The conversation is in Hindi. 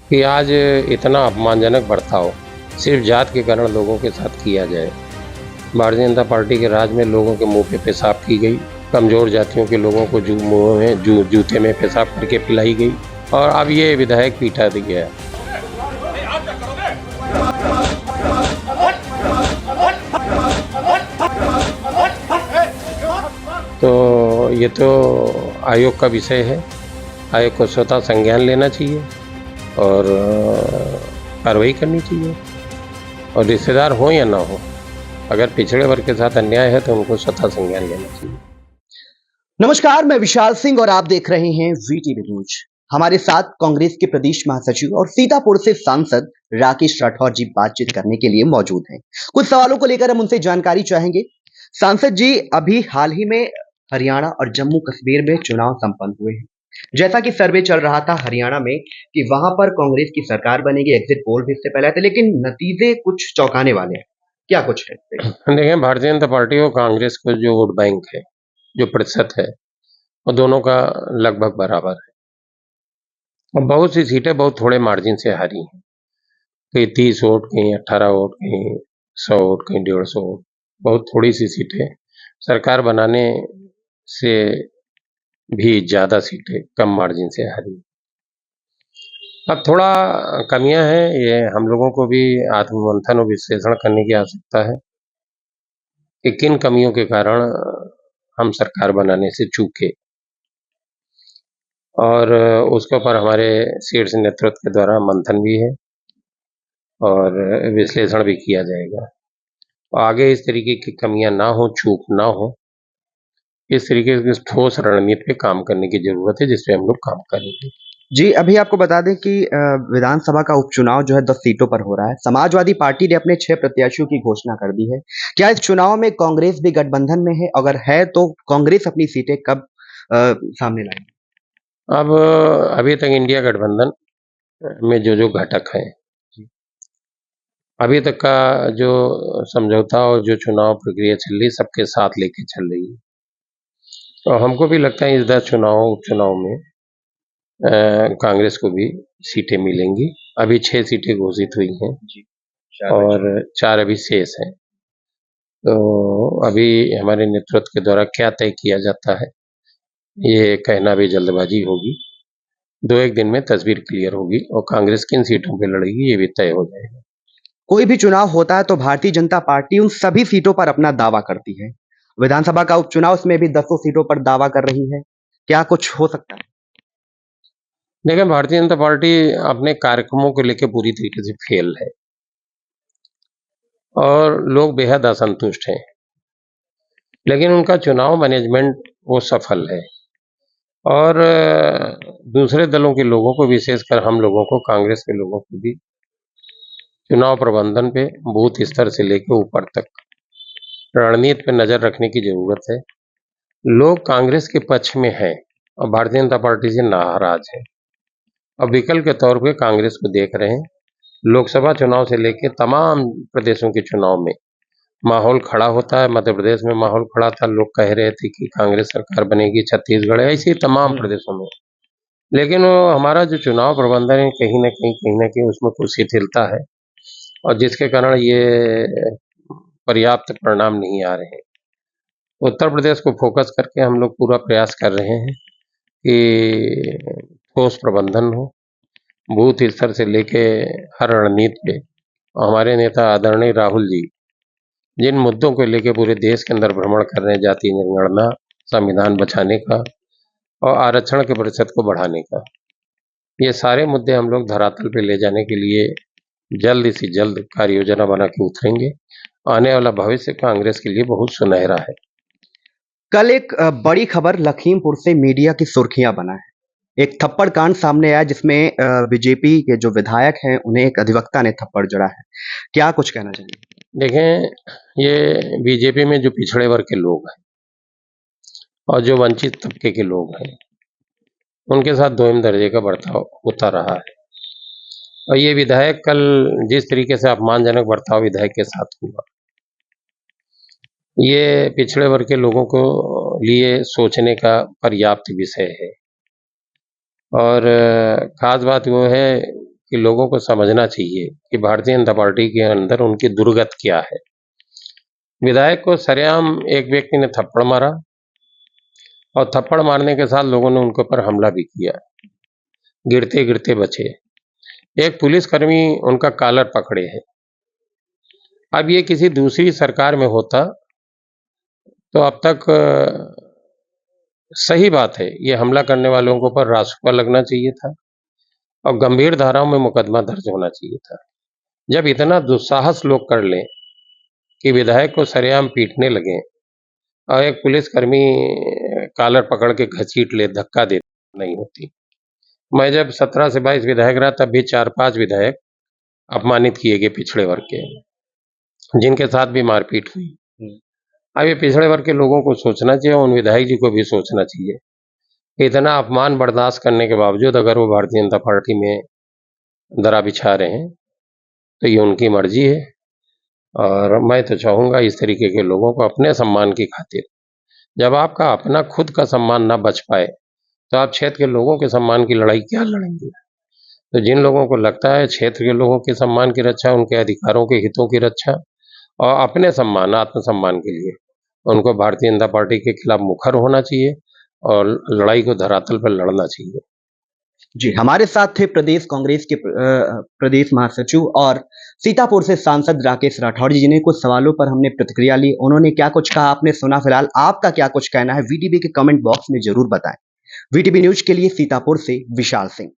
कि आज इतना अपमानजनक बर्ताव सिर्फ जात के कारण लोगों के साथ किया जाए। भारतीय जनता पार्टी के राज में लोगों के मुंह पे पेशाब की गई, कमजोर जातियों के लोगों को मुंह में जूते में पेशाब करके पिलाई गई और अब ये विधायक पीटा गया। तो ये तो आयोग का विषय है, आयोग को स्वतः संज्ञान लेना चाहिए और कार्रवाई करनी चाहिए। और रिश्तेदार हो या ना हो, अगर पिछड़े वर्ग के साथ अन्याय है तो उनको स्वतः संज्ञान लेना चाहिए। नमस्कार, मैं विशाल सिंह और आप देख रहे हैं वीटीवी न्यूज। हमारे साथ कांग्रेस के प्रदेश महासचिव और सीतापुर से सांसद राकेश राठौर जी बातचीत करने के लिए मौजूद हैं। कुछ सवालों को लेकर हम उनसे जानकारी चाहेंगे। सांसद जी, अभी हाल ही में हरियाणा और जम्मू कश्मीर में चुनाव संपन्न हुए हैं। जैसा कि सर्वे चल रहा था हरियाणा में कि वहां पर कांग्रेस की सरकार बनेगी, एग्जिट पोल भी इससे पहले आए थे, लेकिन नतीजे कुछ चौंकाने वाले हैं। क्या कुछ है? देखिए, भारतीय जनता पार्टी और कांग्रेस को जो वोट बैंक है, जो प्रतिशत है, वो दोनों का लगभग बराबर है और बहुत सी सीटें बहुत थोड़े मार्जिन से हारी हैं। कहीं 30 वोट, कहीं 18 वोट, कहीं 100 वोट, कहीं 150 वोट, बहुत थोड़ी सी सीटें। सरकार बनाने से भी ज़्यादा सीटें कम मार्जिन से हारी। अब थोड़ा कमियां हैं, ये हम लोगों को भी आत्ममंथन और विश्लेषण करने की आवश्यकता है कि किन कमियों के कारण हम सरकार बनाने से चूके और उसके ऊपर हमारे शीर्ष नेतृत्व के द्वारा मंथन भी है और विश्लेषण भी किया जाएगा। आगे इस तरीके की कमियां ना हो, चूक ना हो, इस तरीके की ठोस रणनीति पे काम करने की जरूरत है, जिसपे हम लोग काम करेंगे। जी, अभी आपको बता दें कि विधानसभा का उपचुनाव जो है 10 सीटों पर हो रहा है। समाजवादी पार्टी ने अपने 6 प्रत्याशियों की घोषणा कर दी है। क्या इस चुनाव में कांग्रेस भी गठबंधन में है? अगर है तो कांग्रेस अपनी सीटें कब सामने लाएगी? अब अभी तक इंडिया गठबंधन में जो घटक हैं, अभी तक का जो समझौता और जो चुनाव प्रक्रिया चल रही, सबके साथ लेके चल रही है। तो हमको भी लगता है इस 10 उपचुनाव में कांग्रेस को भी सीटें मिलेंगी। अभी 6 सीटें घोषित हुई हैं और 4 अभी शेष हैं। तो अभी हमारे नेतृत्व के द्वारा क्या तय किया जाता है, ये कहना भी जल्दबाजी होगी। 2-1 दिन में तस्वीर क्लियर होगी और कांग्रेस किन सीटों पे लड़ेगी ये भी तय हो जाएगा। कोई भी चुनाव होता है तो भारतीय जनता पार्टी उन सभी सीटों पर अपना दावा करती है। विधानसभा का उपचुनाव में भी 10 सीटों पर दावा कर रही है। क्या कुछ हो सकता है? देखिए, भारतीय जनता पार्टी अपने कार्यक्रमों को लेकर पूरी तरीके से फेल है और लोग बेहद असंतुष्ट हैं, लेकिन उनका चुनाव मैनेजमेंट वो सफल है और दूसरे दलों के लोगों को, विशेषकर हम लोगों को, कांग्रेस के लोगों को भी चुनाव प्रबंधन पे बूथ स्तर से लेकर ऊपर तक रणनीति पे नजर रखने की जरूरत है। लोग कांग्रेस के पक्ष में हैं और भारतीय जनता पार्टी से नाराज हैं और विकल्प के तौर पे कांग्रेस को देख रहे हैं। लोकसभा चुनाव से लेकर तमाम प्रदेशों के चुनाव में माहौल खड़ा होता है। मध्य प्रदेश में माहौल खड़ा था, लोग कह रहे थे कि कांग्रेस सरकार बनेगी, छत्तीसगढ़, ऐसे ही तमाम प्रदेशों में। लेकिन वो हमारा जो चुनाव प्रबंधन है, कहीं ना कहीं उसमें कुछ शिथिलता है और जिसके कारण ये पर्याप्त परिणाम नहीं आ रहे हैं। उत्तर प्रदेश को फोकस करके हम लोग पूरा प्रयास कर रहे हैं कि ठोस प्रबंधन हो, बूथ स्तर से लेके हर रणनीति पे। हमारे नेता आदरणीय राहुल जी जिन मुद्दों को लेके पूरे देश के अंदर भ्रमण कर रहे हैं, जाति जनगणना, संविधान बचाने का और आरक्षण के प्रतिशत को बढ़ाने का, ये सारे मुद्दे हम लोग धरातल पे ले जाने के लिए जल्द से जल्द कार्य योजना बना के उतरेंगे। आने वाला भविष्य कांग्रेस के लिए बहुत सुनहरा है। कल एक बड़ी खबर लखीमपुर से मीडिया की सुर्खियां बना है। एक थप्पड़ कांड सामने आया जिसमें बीजेपी के जो विधायक हैं उन्हें एक अधिवक्ता ने थप्पड़ जड़ा है। क्या कुछ कहना चाहिए? देखें, ये बीजेपी में जो पिछड़े वर्ग के लोग हैं और जो वंचित तबके के लोग हैं, उनके साथ दोयम दर्जे का बर्ताव होता रहा है और ये विधायक कल जिस तरीके से अपमानजनक बर्ताव विधायक के साथ हुआ, ये पिछड़े वर्ग के लोगों को लिए सोचने का पर्याप्त विषय है। और खास बात वो है कि लोगों को समझना चाहिए कि भारतीय जनता पार्टी के अंदर उनकी दुर्गत क्या है। विधायक को सरेआम एक व्यक्ति ने थप्पड़ मारा और थप्पड़ मारने के साथ लोगों ने उनके ऊपर हमला भी किया, गिरते गिरते बचे। एक पुलिसकर्मी उनका कॉलर पकड़े है। अब ये किसी दूसरी सरकार में होता तो अब तक सही बात है, ये हमला करने वालों के ऊपर रासुका लगना चाहिए था और गंभीर धाराओं में मुकदमा दर्ज होना चाहिए था। जब इतना दुस्साहस लोग कर लें कि विधायक को सरेआम पीटने लगे और एक पुलिसकर्मी कॉलर पकड़ के घसीट ले, धक्का दे, नहीं होती। मैं जब 17 से 22 विधायक रहा तब भी 4-5 विधायक अपमानित किए गए पिछड़े वर्ग के, जिनके साथ भी मारपीट हुई। अब ये पिछड़े वर्ग के लोगों को सोचना चाहिए और उन विधायक जी को भी सोचना चाहिए कि इतना अपमान बर्दाश्त करने के बावजूद अगर वो भारतीय जनता पार्टी में दरा बिछा रहे हैं तो ये उनकी मर्जी है। और मैं तो चाहूँगा इस तरीके के लोगों को अपने सम्मान की खातिर, जब आपका अपना खुद का सम्मान ना बच पाए तो आप क्षेत्र के लोगों के सम्मान की लड़ाई क्या लड़ेंगे। तो जिन लोगों को लगता है क्षेत्र के लोगों के सम्मान की रक्षा, उनके अधिकारों के हितों की रक्षा और अपने सम्मान, आत्मसम्मान के लिए उनको भारतीय जनता पार्टी के खिलाफ मुखर होना चाहिए और लड़ाई को धरातल पर लड़ना चाहिए। जी, हमारे साथ थे प्रदेश कांग्रेस के प्रदेश महासचिव और सीतापुर से सांसद राकेश राठौर जी, जिन्हें कुछ सवालों पर हमने प्रतिक्रिया ली। उन्होंने क्या कुछ कहा आपने सुना। फिलहाल आपका क्या कुछ कहना है वीटीवी के कमेंट बॉक्स में जरूर बताएं। वीटीवी न्यूज के लिए सीतापुर से विशाल सिंह।